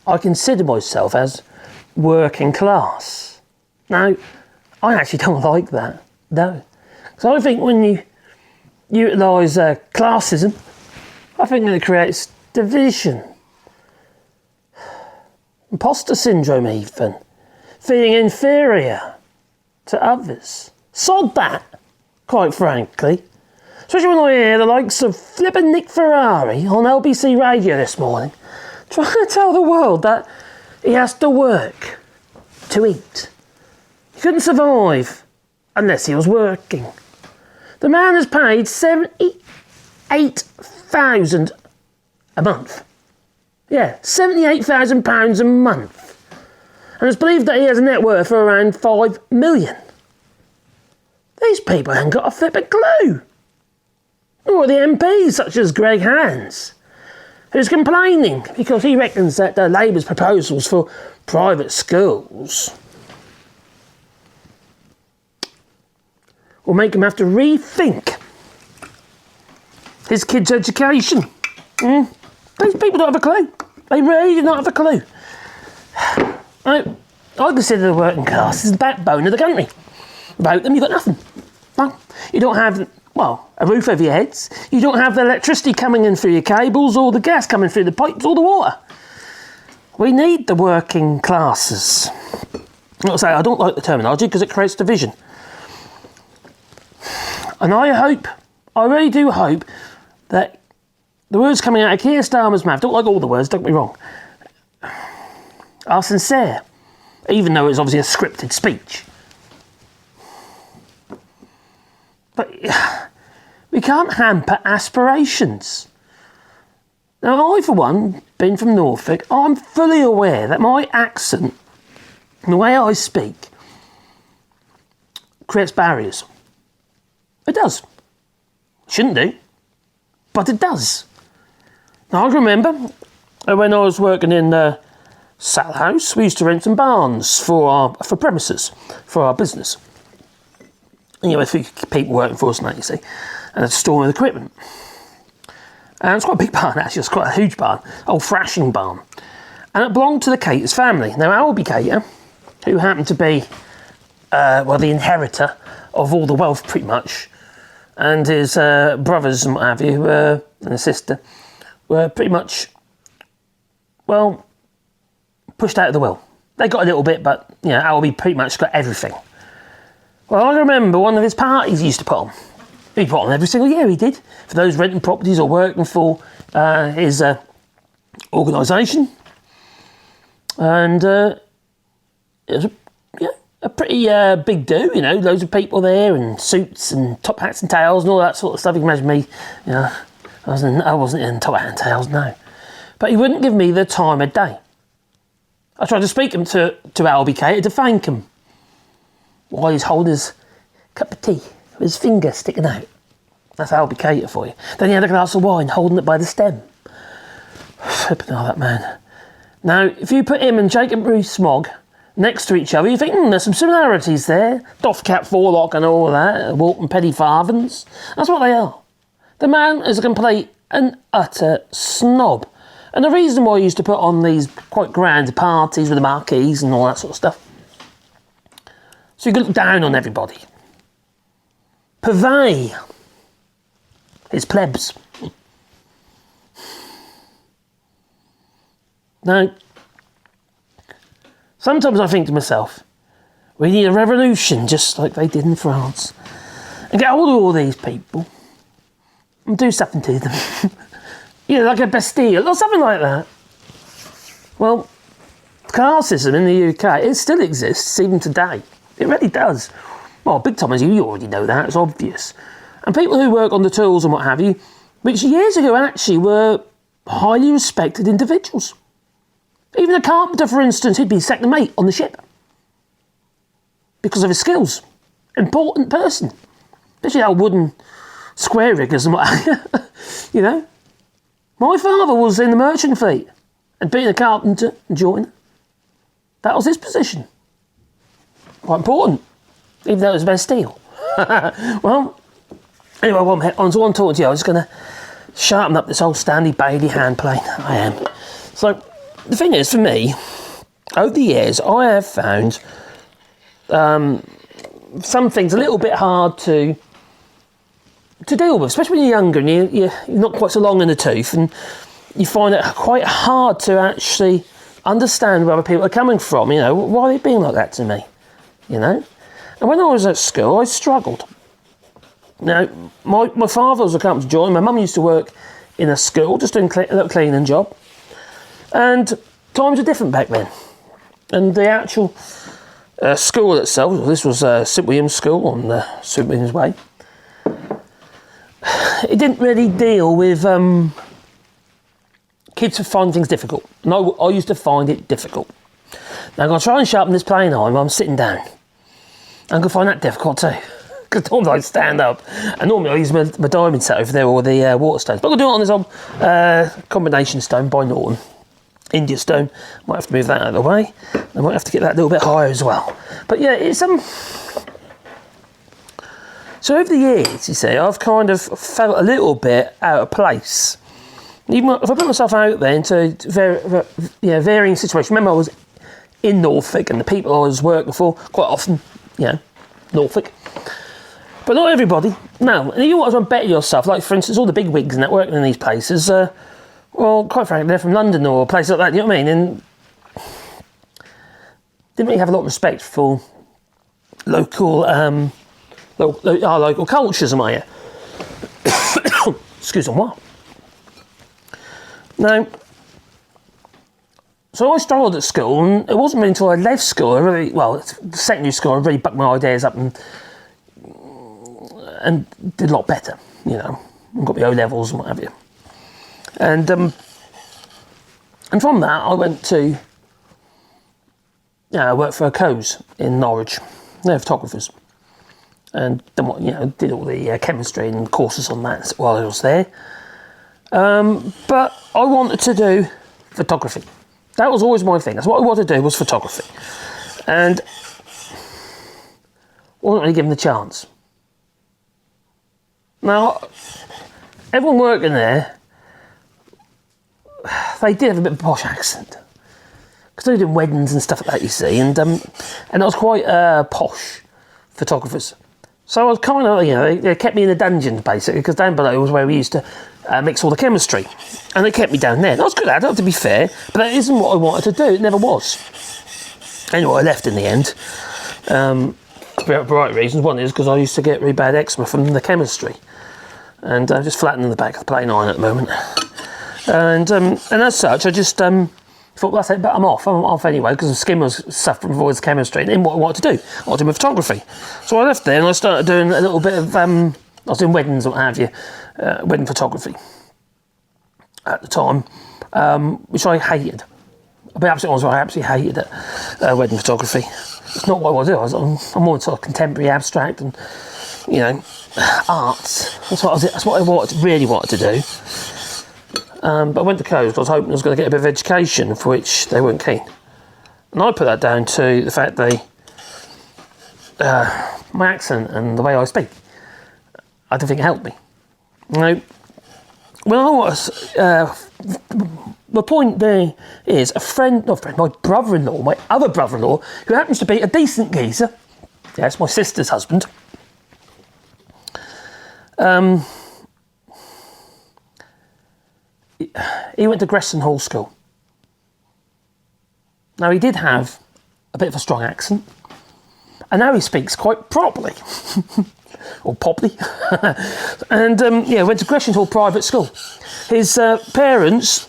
I consider myself as working class. Now, I actually don't like that, no. So I think when you utilise classism, I think that it creates division. Imposter syndrome even. Feeling inferior to others. Sod that, quite frankly. Especially when I hear the likes of flippin' Nick Ferrari on LBC radio this morning, trying to tell the world that he has to work to eat. He couldn't survive unless he was working. The man is paid £78,000 a month. Yeah, £78,000 a month. And it's believed that he has a net worth of around £5 million. These people haven't got a flippin' clue. Or the MPs, such as Greg Hands, who's complaining because he reckons that Labour's proposals for private schools will make him have to rethink his kids' education. These people don't have a clue. They really do not have a clue. I consider the working class as the backbone of the country. Without them, you've got nothing. No, you don't have, well, a roof over your heads. You don't have the electricity coming in through your cables, or the gas coming through the pipes, or the water. We need the working classes. Like I say, I don't like the terminology because it creates division. And I really do hope that the words coming out of Keir Starmer's mouth, don't like all the words, don't get me wrong, are sincere, even though it's obviously a scripted speech. But we can't hamper aspirations. Now, I, for one, being from Norfolk, I'm fully aware that my accent and the way I speak creates barriers. It does. Shouldn't do, but it does. Now, I remember when I was working in Saddle House, we used to rent some barns for premises, for our business. And, a few people working for us now, you see, and a store with equipment. And it's quite a big barn, actually. It's quite a huge barn, old thrashing barn. And it belonged to the Caters family. Now, Albie Cater, who happened to be, the inheritor of all the wealth, pretty much, and his brothers and what have you, and a sister, were pretty much, pushed out of the will. They got a little bit, but, Albie pretty much got everything. Well, I remember one of his parties he used to put on. He put on every single year, he did, for those renting properties or working for his organisation. And it was a pretty big do, loads of people there and suits and top hats and tails and all that sort of stuff. You can imagine me, I wasn't in top hat and tails, no. But he wouldn't give me the time of day. I tried to speak him to Albie Cater to thank him while he's holding his cup of tea with his finger sticking out. That's Albie Cater for you. Then he had a glass of wine holding it by the stem. Flipping all that man. Now, if you put him and Jacob Rees-Mogg next to each other, you think, there's some similarities there. Doff cap forelock and all that, Walton Petty Farthings. That's what they are. The man is a complete and utter snob. And the reason why he used to put on these quite grand parties with the marquees and all that sort of stuff, so you could look down on everybody. Purvey his plebs. Now, sometimes I think to myself, we need a revolution just like they did in France, and get hold of all these people and do something to them. Like a Bastille or something like that. Well, classism in the UK, it still exists even today. It really does. Well, big time as you already know that, it's obvious. And people who work on the tools and what have you, which years ago actually were highly respected individuals. Even a carpenter, for instance, he'd be second mate on the ship because of his skills. Important person. Especially our wooden square riggers and what have you. My father was in the merchant fleet and being a carpenter and joiner. That was his position. Quite important, even though it was about steel. Well, anyway, on to what I'm talking to you. I was just going to sharpen up this old Stanley Bailey hand plane. I am. So, the thing is, for me, over the years, I have found some things a little bit hard to deal with, especially when you're younger and you're not quite so long in the tooth, and you find it quite hard to actually understand where other people are coming from. You know, why are they being like that to me? You know? And when I was at school, I struggled. Now, my father was a company joiner. My mum used to work in a school, just doing a little cleaning job. And times were different back then. And the actual school itself, this was St William's School on St William's Way. It didn't really deal with kids who find things difficult. And I used to find it difficult. Now I'm going to try and sharpen this plane arm while I'm sitting down. I'm going to find that difficult too. Because normally I stand up, and normally I use my diamond set over there, or the water stones. But I'm going to do it on this old combination stone by Norton. India stone. Might have to move that out of the way. I might have to get that a little bit higher as well. But yeah, it's so over the years, you see, I've kind of felt a little bit out of place. Even if I put myself out there into varying situations. Remember, I was in Norfolk, and the people I was working for, quite often, Norfolk. But not everybody. No, and you want to better yourself. Like, for instance, all the big wigs and that working in these places, well, quite frankly, they're from London or places like that, you know what I mean? And didn't really have a lot of respect for local cultures, am I? Excuse me, what? Now, so I struggled at school, and it wasn't really until I left school, secondary school, I really bucked my ideas up and did a lot better, you know, and got my O-levels and what have you. And from that, I went to, I worked for a Coes in Norwich. They're photographers. And then, did all the chemistry and courses on that while I was there. But I wanted to do photography. That was always my thing. That's what I wanted to do, was photography. And wasn't really given the chance. Now, everyone working there, they did have a bit of a posh accent. Because they were doing weddings and stuff like that, you see. And I was quite posh photographers. So I was kind of, they kept me in the dungeon, basically, because down below was where we used to mix all the chemistry. And they kept me down there. And I was good at it, to be fair, but that isn't what I wanted to do. It never was. Anyway, I left in the end. For a variety of reasons. One is because I used to get really bad eczema from the chemistry. And I'm just flattening the back of the plane iron at the moment. And as such, I just thought, well, that's it, but I'm off anyway, because the skin was suffering from all this chemistry. And then what I wanted to do, I wanted to do photography. So I left there and I started doing a little bit of, I was doing weddings or what have you, wedding photography at the time, which I hated. I'll be absolutely honest, I absolutely hated it, wedding photography. It's not what I want to do. I'm more sort of contemporary abstract and, arts. That's what I really wanted to do. But I went to Coes because I was hoping I was going to get a bit of education, for which they weren't keen. And I put that down to the fact my accent and the way I speak, I don't think it helped me. Now, when I was, the point there is my brother-in-law, my other brother-in-law, who happens to be a decent geezer, yes, my sister's husband, he went to Gresson Hall School. Now, he did have a bit of a strong accent, and now he speaks quite properly, or poppily, and went to Gresson Hall Private School. His parents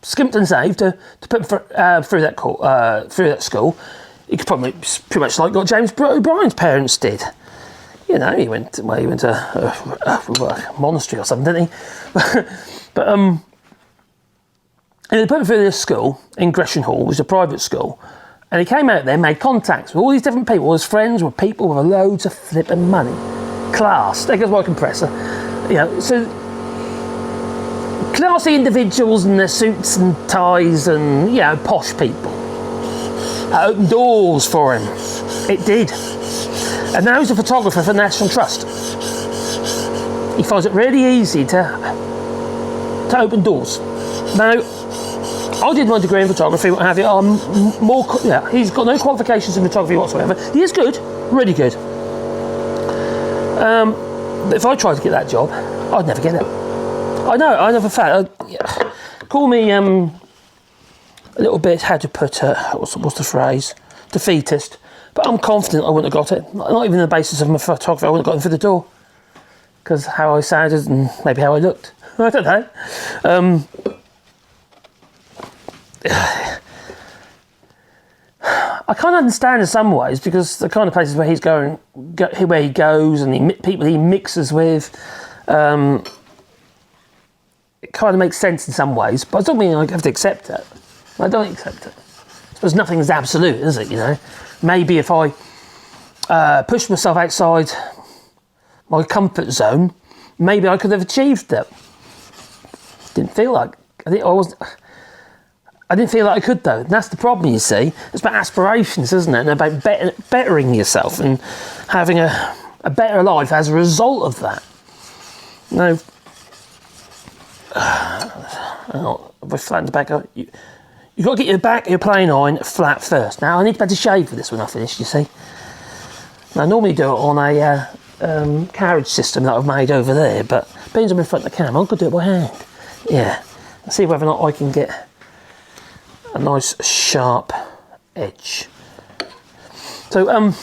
skimped and saved to put him through that school. He could probably pretty much like what James O'Brien's parents did. He went to a monastery or something, didn't he? But and they put him through this school in Gresham Hall, which is a private school, and he came out there, made contacts with all these different people. His friends were people with loads of flipping money, class. There goes my compressor. So classy individuals in their suits and ties, and posh people. It opened doors for him. It did. And now he's a photographer for National Trust. He finds it really easy to open doors. Now, I did my degree in photography, what have you. He's got no qualifications in photography whatsoever. He is good, really good. But if I tried to get that job, I'd never get it. I know for a fact. Call me a little bit, how to put what's the phrase? Defeatist. But I'm confident I wouldn't have got it. Not even on the basis of my photography, I wouldn't have got in through the door. Because how I sounded and maybe how I looked. I don't know. I can't understand in some ways, because the kind of places where he's going, where he goes, and people he mixes with, it kind of makes sense in some ways, but I don't mean I have to accept it. I don't accept it. I suppose nothing is absolute, is it, you know? Maybe if I pushed myself outside my comfort zone, maybe I could have achieved it. Didn't feel like, I didn't feel like I could, though. And that's the problem, you see. It's about aspirations, isn't it? And about bettering yourself and having a better life as a result of that. No. If I flatten the back, you've got to get your back of your plane iron flat first. Now, I need to shave for this when I finish, you see. Now, I normally do it on a carriage system that I've made over there, but being I'm in front of the camera, I've got to do it by hand. Yeah. Let's see whether or not I can get a nice sharp edge. So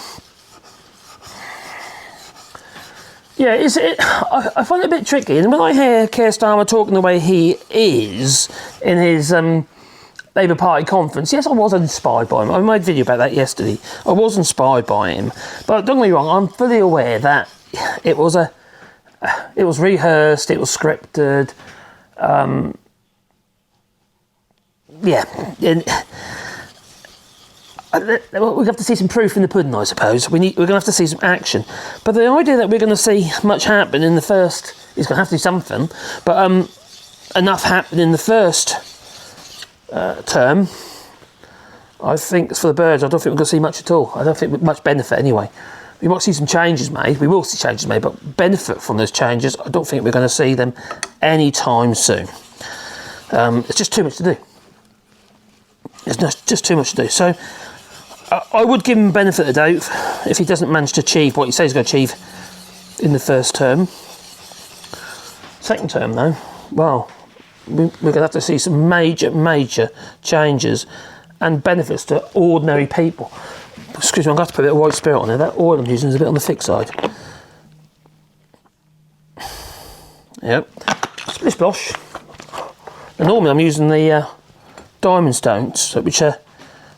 yeah, I find it a bit tricky, and when I hear Keir Starmer talking the way he is in his Labour Party conference, yes, I was inspired by him. I made a video about that yesterday. I was inspired by him, but don't get me wrong, I'm fully aware that it was rehearsed, it was scripted. Yeah, we have to see some proof in the pudding, I suppose. We're going to have to see some action. But the idea that we're going to see much happen in the first, he's going to have to do something, but enough happen in the first term, I think it's for the birds. I don't think we're going to see much at all. I don't think much benefit anyway. We might see some changes made. We will see changes made, but benefit from those changes, I don't think we're going to see them anytime soon. It's just too much to do. There's just too much to do. So I would give him benefit of the doubt if he doesn't manage to achieve what he says he's going to achieve in the first term. Second term, though, well, we're going to have to see some major changes and benefits to ordinary people. Excuse me, I'm going to have to put a bit of white spirit on there. That oil I'm using is a bit on the thick side. Yep. Splish splosh. And normally I'm using the diamond stones, which are,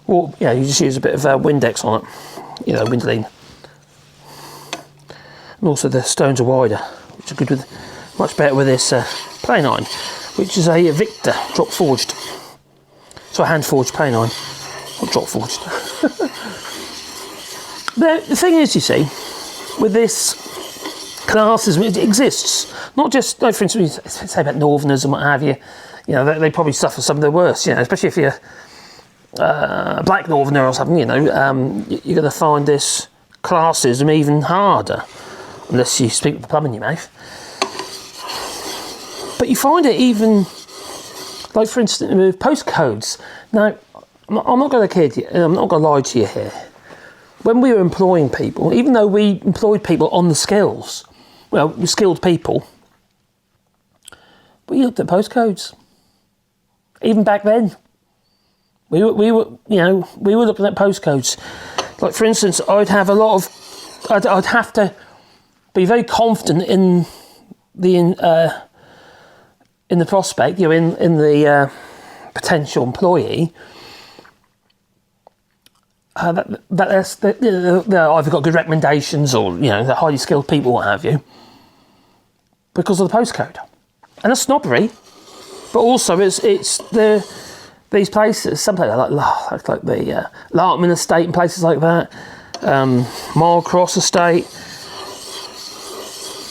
well, yeah, you just use a bit of Windex on it, you know, Windlean. And also the stones are wider, which are good with, much better with this plane iron, which is a Victor drop forged. So a hand forged plane iron, not drop forged. But the thing is, you see, with this classism, it exists. Not just, like, for instance, say about Northerners and what have you. You know, they probably suffer some of the worst, you know, especially if you're a black Northerner or something, you know, you're going to find this classism even harder, unless you speak with the plum in your mouth. But you find it even, like, for instance, with postcodes. Now, I'm not going to kid you, I'm not going to lie to you here. When we were employing people, even though we employed people on the skills, well, skilled people, we looked at postcodes. Even back then, we were looking at postcodes. Like, for instance, I'd have to be very confident in the prospect, you know, in the potential employee. They've either got good recommendations or, you know, they're highly skilled people, what have you, because of the postcode. And that's snobbery, but also it's these places, some places like the Larkman Estate and places like that, Mile Cross Estate.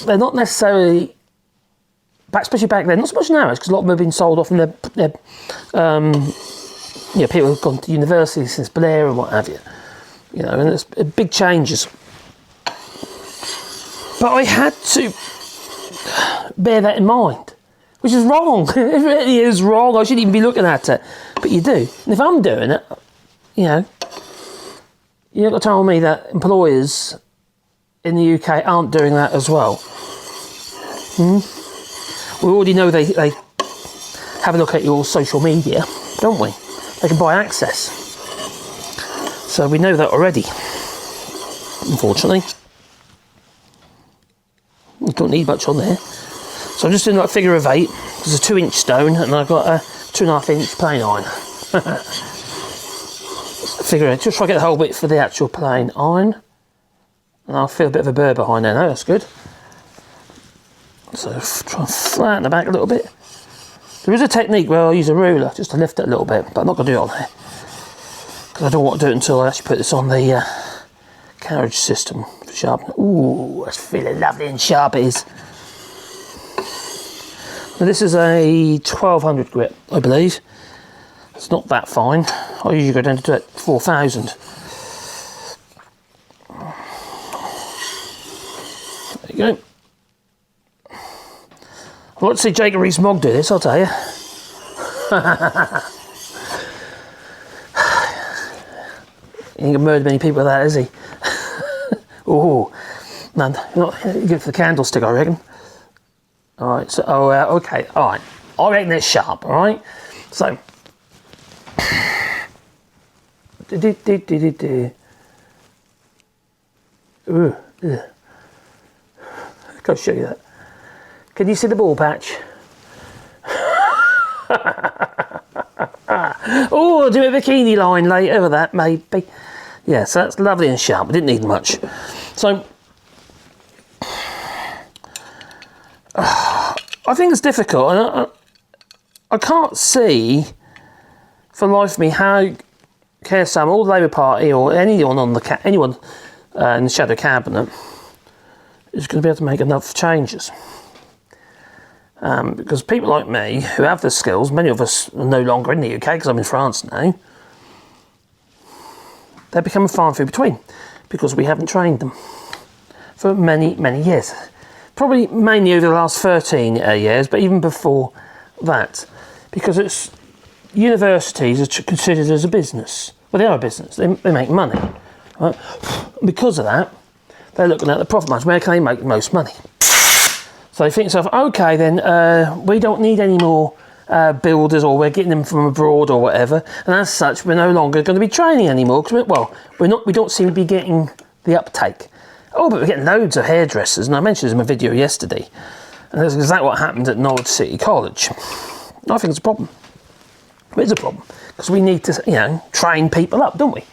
They're not necessarily, especially back then, not so much now, because a lot of them have been sold off, and they're you know, people have gone to university since Blair and what have you. You know, and it's big changes. But I had to bear that in mind. which is wrong. It really is wrong. I shouldn't even be looking at it, but you do. And if I'm doing it, you know, you're not going to tell me that employers in the UK aren't doing that as well. We already know they have a look at your social media, don't we? They can buy access. So we know that already, unfortunately. You don't need much on there. So I'm just doing like a figure of 8. There's a 2-inch stone and I've got a 2.5-inch plain iron. Figure 8, just try to get the whole width for the actual plain iron. And I'll feel a bit of a burr behind there now, that's good. So try and flatten the back a little bit. There is a technique where I'll use a ruler just to lift it a little bit, but I'm not going to do it on there. Because I don't want to do it until I actually put this on the carriage system for sharpening. Ooh, that's feeling lovely and sharp it is. Now this is a 1200 grit, I believe. It's not that fine. I usually go down to 4000. There you go. I'd like to see Jacob Rees-Mogg do this, I'll tell you. He ain't gonna murder many people with that, is he? Oh, man, not good for the candlestick, I reckon. All right, so, okay, all right. I reckon it's sharp, all right? So, Ooh, yeah. I'll show you that. Can you see the ball patch? Oh, I'll do a bikini line later with that, maybe. Yeah, so that's lovely and sharp. I didn't need much. So, I think it's difficult. I can't see for the life of me how Keir Starmer or the Labour Party or anyone on the anyone in the shadow cabinet is going to be able to make enough changes. Because people like me who have the skills, many of us are no longer in the UK because I'm in France now, they're becoming far and few between because we haven't trained them for many, many years. Probably mainly over the last 13 years, but even before that, because it's universities are considered as a business. Well, they are a business. They make money, right? Because of that, they're looking at the profit margin. Where can they make the most money? So they think to themselves, okay, then we don't need any more builders, or we're getting them from abroad or whatever, and as such, we're no longer going to be training anymore. Because we don't seem to be getting the uptake. Oh, but we're getting loads of hairdressers, and I mentioned this in my video yesterday, and that's exactly what happened at Norwich City College. I think it's a problem. It is a problem because we need to, train people up, don't we?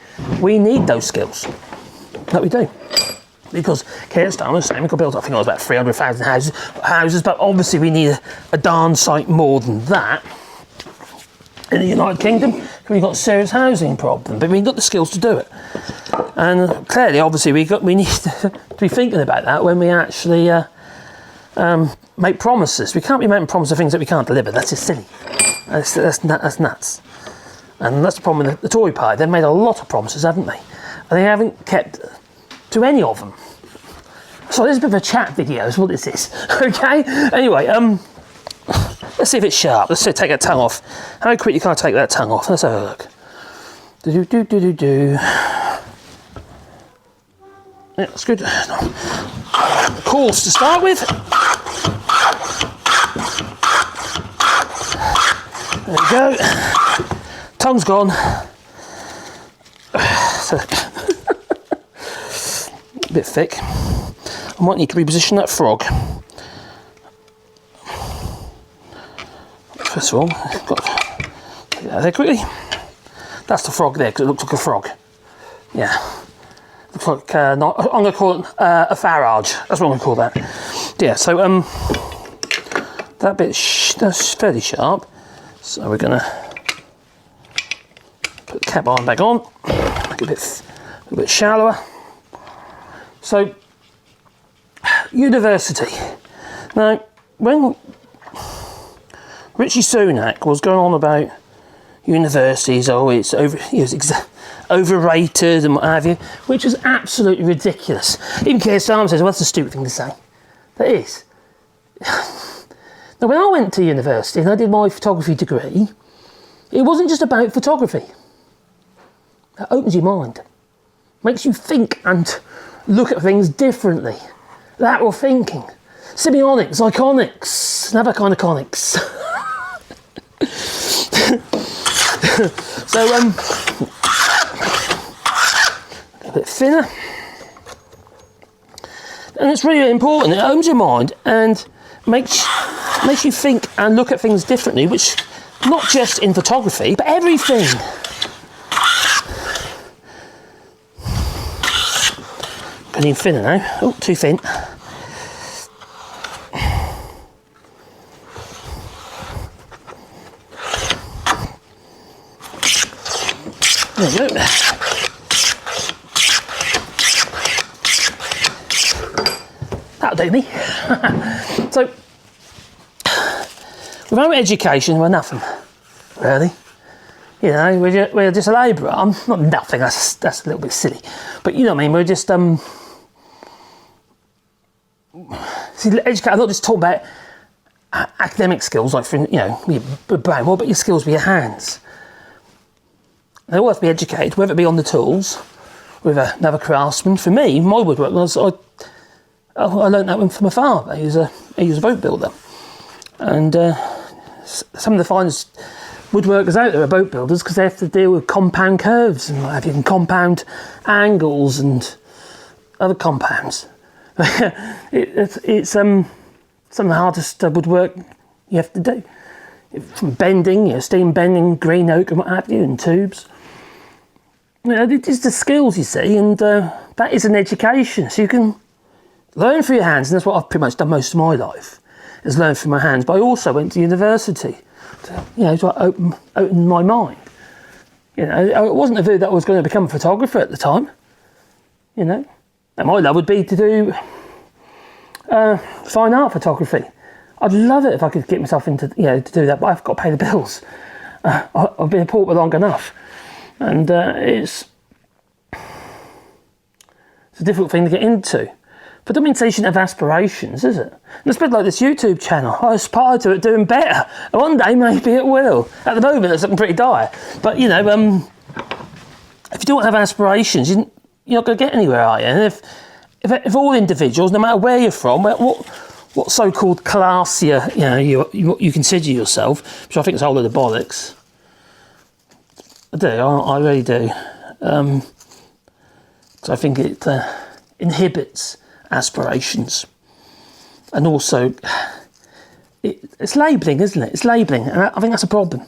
We need those skills. That we do. Because Keir Starmer was saying we could build, I think it was about 300,000 houses, but obviously we need a darn sight more than that. In the United Kingdom, we've got a serious housing problem, but we've got the skills to do it. And clearly, obviously, we need to be thinking about that when we actually make promises. We can't be making promises of things that we can't deliver. That's just silly. That's nuts. And that's the problem with the Tory party. They've made a lot of promises, haven't they? And they haven't kept to any of them. So this is a bit of a chat video, is what this is. Okay? Anyway, let's see if it's sharp. Let's take that tongue off. How quickly can I take that tongue off? Let's have a look. Do. Yeah, that's good. Course to start with. There we go. Tongue's gone. So, a bit thick. I might need to reposition that frog. First of all, got to take that there quickly. That's the frog there because it looks like a frog. Yeah. Looks like, I'm going to call it a Farage. That's what I'm going to call that. Yeah, so that bit, that's fairly sharp. So we're going to put the cap iron back on, make it a bit shallower. So, university. Now, when Richie Sunak was going on about universities, it's overrated and what have you, which is absolutely ridiculous. Even Keir Starmer says, well, that's a stupid thing to say. That is. Now, when I went to university and I did my photography degree, it wasn't just about photography. That opens your mind, makes you think and look at things differently. Lateral thinking, semiotics, iconics, another kind of conics. So, a bit thinner. And it's really important. It opens your mind and makes you think and look at things differently, which not just in photography, but everything. Getting thinner now. Oh, too thin. There you go. That'll do me. So, without education, we're nothing, really. You know, we're just a labourer. I'm not nothing. That's a little bit silly, but you know what I mean. We're just see, educate. I'm not just talking about academic skills, like for your brain. What about your skills with your hands? They all have to be educated, whether it be on the tools, with another craftsman. For me, my woodwork was I learned that one from my father. He was a boat builder, and some of the finest woodworkers out there are boat builders because they have to deal with compound curves and what have you, and compound angles and other compounds. It's some of the hardest woodwork you have to do. From bending, steam bending, green oak and what have you, and tubes. It's the skills you see, and that is an education. So you can learn through your hands, and that's what I've pretty much done most of my life, is learn through my hands. But I also went to university, to open my mind. It wasn't a view that I was going to become a photographer at the time. And my love would be to do fine art photography. I'd love it if I could get myself into, to do that, but I've got to pay the bills. I've been a pauper long enough, and it's a difficult thing to get into. But that means you shouldn't have aspirations, is it? And it's a bit like this YouTube channel. I aspire to it doing better. And one day, maybe it will. At the moment, it's looking pretty dire. But, if you don't have aspirations, you're not going to get anywhere, are you? And if all individuals, no matter where you're from, what so-called class you consider yourself, which I think is a whole load of bollocks. I do, I really do. So I think it inhibits aspirations. And also, it's labelling, isn't it? It's labelling, and I think that's a problem.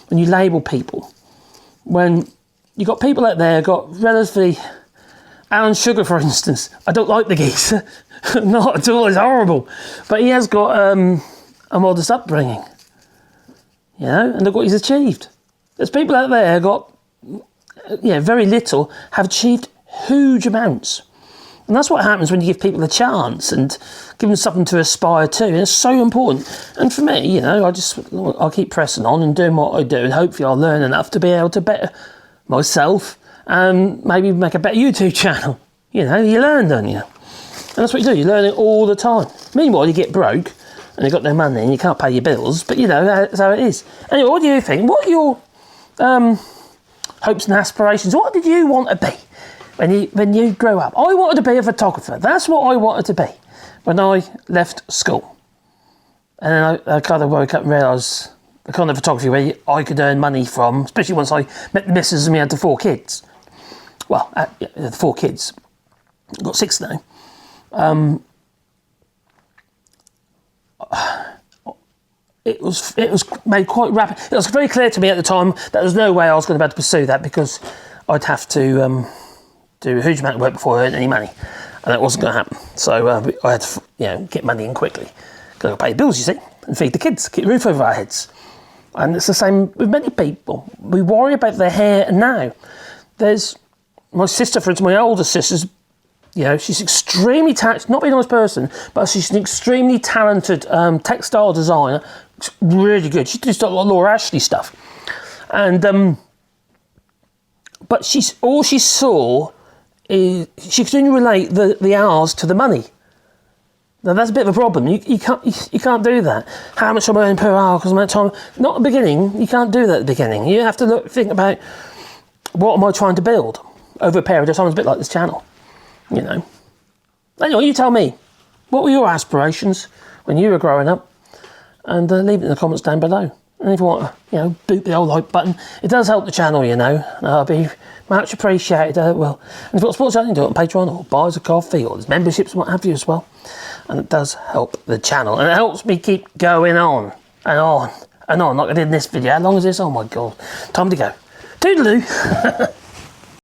When you label people. When you've got people out there got relatively... Alan Sugar, for instance, I don't like the geese. Not at all, it's horrible. But he has got a modest upbringing. And look what he's achieved. There's people out there who got, very little, have achieved huge amounts. And that's what happens when you give people a chance and give them something to aspire to. And it's so important. And for me, I'll keep pressing on and doing what I do, and hopefully I'll learn enough to be able to better myself and maybe make a better YouTube channel. You learn, don't you? And that's what you do, you learn it all the time. Meanwhile, you get broke and you've got no money and you can't pay your bills, but that's how it is. Anyway, what do you think? What are your hopes and aspirations? What did you want to be when you grow up? I wanted to be a photographer. That's what I wanted to be when I left school. And then I kind of woke up and realised the kind of photography where I could earn money from, especially once I met the missus and we had the 4 kids. Well, the 4 kids. I've got 6 now. It was made quite rapid. It was very clear to me at the time that there was no way I was going to be able to pursue that, because I'd have to do a huge amount of work before I earned any money, and that wasn't going to happen. So I had to get money in quickly. Got to pay bills, you see, and feed the kids, keep the roof over our heads. And it's the same with many people. We worry about their hair now. There's my sister, for instance, my older sister's, she's extremely talented, not being a nice person, but she's an extremely talented textile designer. It's really good. She does a lot of Laura Ashley stuff. And, but all she saw is, she could only relate the hours to the money. Now that's a bit of a problem. You can't do that. How much am I earning per hour because amount of time? Not at the beginning. You can't do that at the beginning. You have to think about what am I trying to build over a period of time. It's a bit like this channel, you know. Anyway, you tell me, what were your aspirations when you were growing up? And leave it in the comments down below. And if you want to, you know, boot the old like button, it does help the channel, you know. I'll be much appreciated. Well, and if you've got sports channel, you can do it on Patreon or buy us a coffee or there's memberships and what have you as well. And it does help the channel and it helps me keep going on and on and on like I did in this video. How long is this? Oh my god, time to go. Toodaloo.